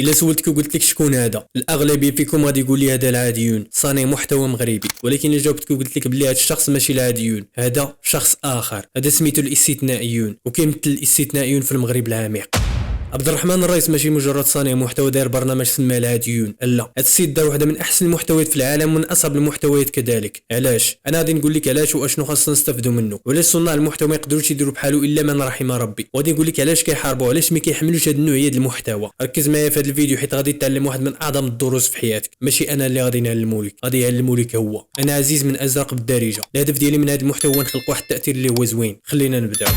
الا سولتك وقلت لك شكون هذا، الاغلبيه فيكم غادي يقول لي هذا العاديون صانع محتوى مغربي. ولكن الا جاوبتك وقلت لك بلي هذا الشخص ماشي العاديون، هذا شخص اخر، هذا سميتو الاستثنائيون، وكيمثل الاستثنائيون في المغرب العميق. عبد الرحمن الرئيس ماشي مجرد صانع محتوى داير برنامج سماه العاديون، لا، هذا السيد دار واحده من احسن المحتويات في العالم ومن اصعب المحتويات كذلك. علاش؟ انا غادي نقول لك علاش واشنو خاصنا نستافدوا منه، وعلاش صناع المحتوى ما يقدروش يديروا بحالو الا من رحم ربي. وغادي نقول لك علاش كيحاربوا، علاش ما كيحملوش هذه النوعيه ديال المحتوى. ركز معايا في هذا الفيديو حيت غادي تتعلم واحد من اعظم الدروس في حياتك. ماشي انا اللي غادي نعلمو لك، غادي يعلمو لك هو. انا عزيز من ازرق بالدارجه. الهدف ديالي من هذا المحتوى هو نخلق واحد التاثير اللي هو زوين. خلينا نبداو.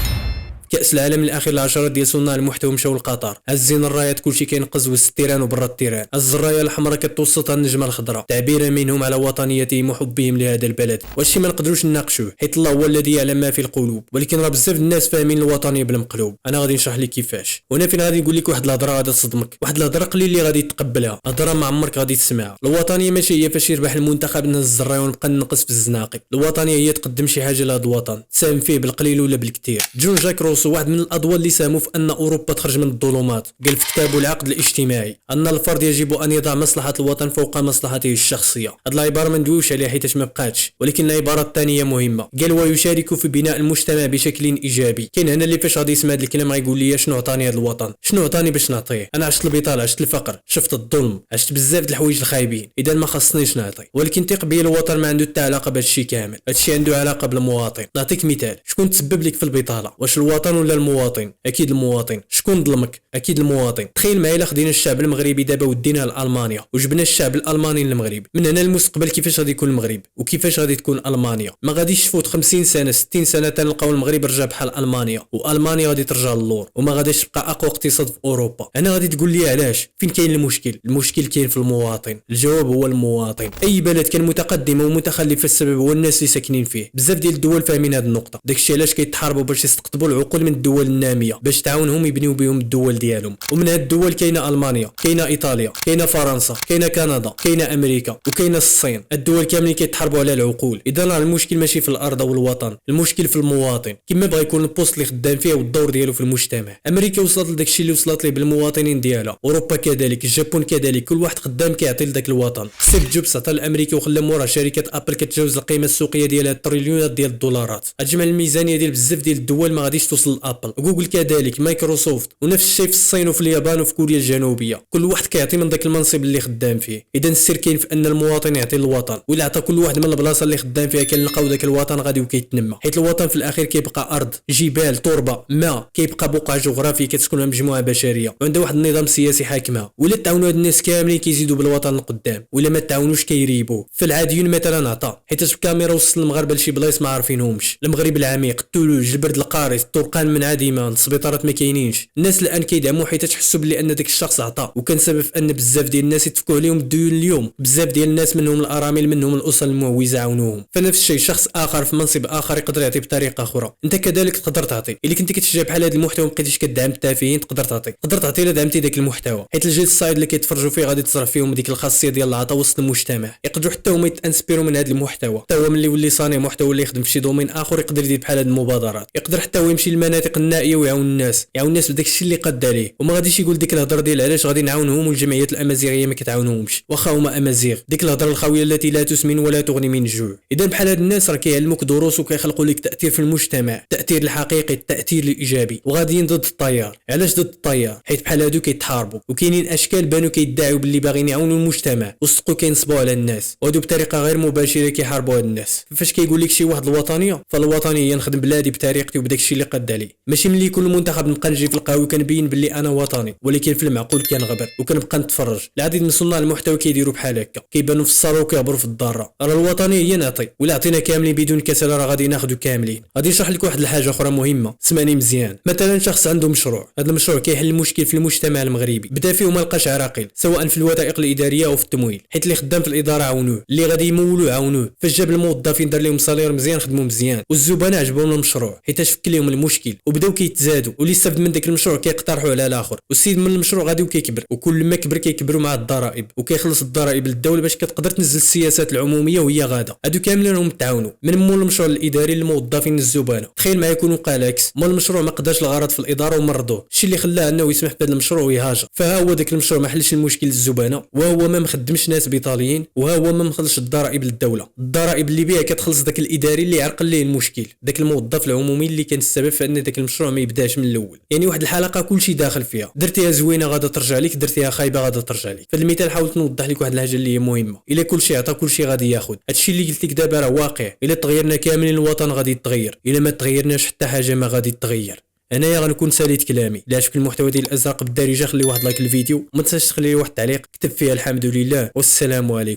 كأس العالم الأخير العشرات ديال صناع المحتوى مشاو لقطر، هزين الرايات كلشي كينقز وسط التيران وبرا التيران، هز الرايه الحمراء كتوسطها النجمه الخضراء تعبيرا منهم على وطنيتهم وحبهم لهذا البلد. وهادشي ما نقدروش نناقشوه حيت الله هو الذي يعلم ما في القلوب، ولكن راه بزاف الناس فاهمين الوطنيه بالمقلوب. انا غادي نشرح لك كيفاش. وهنا فين غادي نقول لك واحد الهضره غادي تصدمك، واحد الهضره قليل اللي غادي تقبلها، هضره ما عمرك غادي تسمعها. الوطنيه ماشي هي فاش يربح المنتخب نهز الرايه ونبقى نقص في الزناقي. الوطنيه هي تقدم شي حاجه لهذا الوطن، تساهم فيه بالقليل ولا بالكثير. جون جاك روسو واحد من الاضواء اللي ساهموا في ان اوروبا تخرج من الظلمات، قال في كتابه العقد الاجتماعي ان الفرد يجب ان يضع مصلحه الوطن فوق مصلحته الشخصيه. هاد العباره ما ندويوش عليها حيت ما بقاتش، ولكن العباره الثانيه مهمه. قال ويشارك في بناء المجتمع بشكل ايجابي. كاين هنا اللي فاش غادي يسمع هذا الكلام غايقول لي شنو عطاني هذا الوطن، شنو عطاني باش نعطيه؟ انا عشت البطاله، عشت الفقر، شفت الظلم، عشت بزاف د الحوايج الخايبين، اذا ما خصنيش نعطي. ولكن ثق بيا الوطن ما عنده حتى علاقه بهذا الشيء كامل، هذا الشيء عنده علاقه بالمواطن. نعطيك مثال، شكون تسبب لك في البطاله؟ واش الوطن ولا المواطن؟ اكيد المواطن. شكون ظلمك؟ اكيد المواطن. تخيل معايا الا خدينا الشعب المغربي دابا وديناه لالمانيا وجبنا الشعب الالماني للمغرب، من هنا المستقبل كيفاش غادي يكون المغرب وكيفاش غادي تكون المانيا؟ ما غاديش تفوت 50 سنه 60 سنه تنلقاو المغرب رجع بحال المانيا، والمانيا غادي ترجع للور وما غاديش تبقى اقوى اقتصاد في اوروبا. انا غادي تقول لي علاش؟ فين كاين المشكل؟ المشكل كاين في المواطن. الجواب هو المواطن. اي بلد كان متقدم ومتخلف السبب هو الناس اللي ساكنين فيه. بزاف ديال الدول فاهمين هذه النقطه، داكشي علاش كيتحاربوا باش يستقطبوا العقول من الدول الناميه باش تعاونهم يبنيو بهم الدول ديالهم. ومن هاد الدول كاينه المانيا، كاينه ايطاليا، كاينه فرنسا، كاينه كندا، كاينه امريكا، وكاينه الصين. الدول كاملين كيتحاربوا على العقول. اذا راه المشكل ماشي في الارض او الوطن، المشكل في المواطن. كيما بغى يكون البوست اللي خدام فيه والدور ديالو في المجتمع. امريكا وصلت لداكشي اللي وصلت ليه بالمواطنين ديالها، اوروبا كذلك، اليابان كذلك، كل واحد خدام كيعطي لذاك الوطن. ستيف جوبز عطى لامريكا وخلى موراه شركه ابل كتجاوز القيمه السوقيه ديالها تريليونات ديال الدولارات. اجمع الميزانيه ديال بزاف ديال الدول ما غاديش توصل لابل. جوجل كذلك، مايكروسوفت، ونفس الشيء في الصين وفي اليابان وفي كوريا الجنوبيه. كل واحد كيعطي من ذاك المنصب اللي خدام فيه. اذا السر كاين في ان المواطن يعطي للوطن، ولا عطى كل واحد من البلاصه اللي خدام فيها كنلقاو ذاك الوطن غادي وكيتنمى. حيت الوطن في الاخير كيبقى ارض، جبال، تربه، ماء، كيبقى بقعه جغرافيه كتسكنها مجموعه بشريه وعندها واحد النظام سياسي حاكمها. ولا تعاونوا هاد الناس كاملين كيزيدوا بالوطن القدام، ولا ما تعاونوش كيريبوه. في العاديون مثلا عطى، حيت في الكاميرا وصل المغاربه لشي بلايص ما عارفينهمش. المغرب العميق، الثلوج، البرد القارس، الطرقان منعدمه، السبيطارات ما كاينينش. الناس الان كيدعموا حيت تحسوا بلي ان داك الشخص عطى، وكان سبب في ان بزاف ديال الناس يتفكوا عليهم الديون اليوم. بزاف ديال الناس منهم الارامل، منهم الاسر المعوزه عاونوهم. فنفس الشيء شخص اخر في منصب اخر يقدر يعطي بطريقه اخرى. انت كذلك تقدر تعطي. الا كنت كتشجع بحال هذا المحتوى ما بقيتيش كدعم التافهين، تقدر تعطي. تقدر تعطي الا دعمتي داك المحتوى، حيت الجيل الصاعد اللي كيتفرجوا فيه غادي تصرف فيهم ديك الخاصيه ديال العطاء وسط المجتمع. يقدروا حتى هما يتانسبيروا من هذا المحتوى. حتى هو ملي يولي صانع محتوى اللي يخدم في شي دومين اخر يقدر يدير بحال هذه المبادرات. يقدر حتى هو يمشي للمناطق النائيه ويعاون الناس، يعاون الناس بداك الشيء اللي قاد عليه، وما غاديش يقول ديك الهضره ديال علاش غادي نعاونهم والجمعيات الامازيغيه ما كتعاونهمش واخا هما امازيغ. ديك الهضره الخاويه التي لا تسمن ولا تغني من جوع. اذا بحال هاد الناس راه كيعلموك دروس وكيخلقوا لك تاثير في المجتمع، التاثير الحقيقي، التاثير الايجابي. وغاديين ضد التيار. علاش ضد التيار؟ حيت بحال هادو كيتحاربوا، وكاينين اشكال بانوا كيدعيو باللي باغيين يعاونوا المجتمع وصدقوا كينصبوا على الناس، وهادو بطريقه غير مباشره كيحاربوا هاد الناس. فاش كيقول لك شي واحد الوطنيه، فالوطنيه هي نخدم بلادي بطريقتي وبداك الشيء اللي قاد عليه. ماشي ملي يكون المنتخب نبقى نجي في القهوه وكنبين باللي انا وطني، ولكن في المعقول كنغبر وكنبقى نتفرج. العديد من صناع المحتوى كيديروا بحال هكا، كيبانوا في الثروه وكيعبروا في الضاره. راه الوطنيه هي نعطي، ولا عطينا كاملين بدون كسل راه غادي ناخذوا كاملين. غادي نشرح لك واحد الحاجه اخرى مهمه، سمعني مزيان. مثلا شخص عنده مشروع، هذا المشروع كيحل المشكل في المجتمع المغربي، بدا فيه وما لقاش عراقيل سواء في الوثائق الاداريه او في التمويل، حيت اللي خدام في الاداره عاونوه، اللي غادي يمولوه عاونوه. فاش جاب الموظفين دار لهم صالير مزيان خدموا مزيان، والزبناء عجبهم المشروع حيت فك لهم المشكل المشكل وبداو كيتزادوا، واللي استفد من داك المشروع كيقترحوا على الاخر، والسيد من المشروع غادي وكيكبر، وكل ما كبر كيكبروا مع الضرائب وكيخلص الضرائب للدوله باش كتقدر تنزل السياسات العموميه وهي غاده. هادو كاملين راهم تعاونوا من مول المشروع الاداري للموظفين الزبناء. تخيل معايا يكون وقع العكس، مول المشروع ما قداش الغرض في الاداره ومرضوه، الشيء اللي خلاه انه يسمح بهذا المشروع ويهاجر. فها هو داك المشروع ما حلش المشكل للزبناء، وهو ما مخدمش ناس بيطاليين، وهو ما مخلصش الضرائب للدوله. الضرائب اللي بها كتخلص داك الاداري اللي عرقل ليه المشكل، داك الموظف العمومي اللي كان السبب في ان داك المشروع ما يبداش من الاول. يعني واحد الحلقه كلشي داخل فيها، درتيها زوينه غادا ترجع لك، درتيها خايبه غادا ترجع لك. في المثال حاولت نوضح لك واحد الحاجه اللي هي مهمه، الا كلشي عطى كلشي غادي ياخذ. هادشي اللي قلت لك دابا راه واقع، الا تغيرنا كاملين الوطن غادي يتغير، الا ما تغيرناش حتى حاجه ما غادي تتغير. انايا غنكون ساليت كلامي. الا عجبك المحتوى ديال الازرق بالدارجه خلي واحد لايك للفيديو، وما تنساش تخلي لي واحد التعليق كتب فيها الحمد لله والسلام عليكم.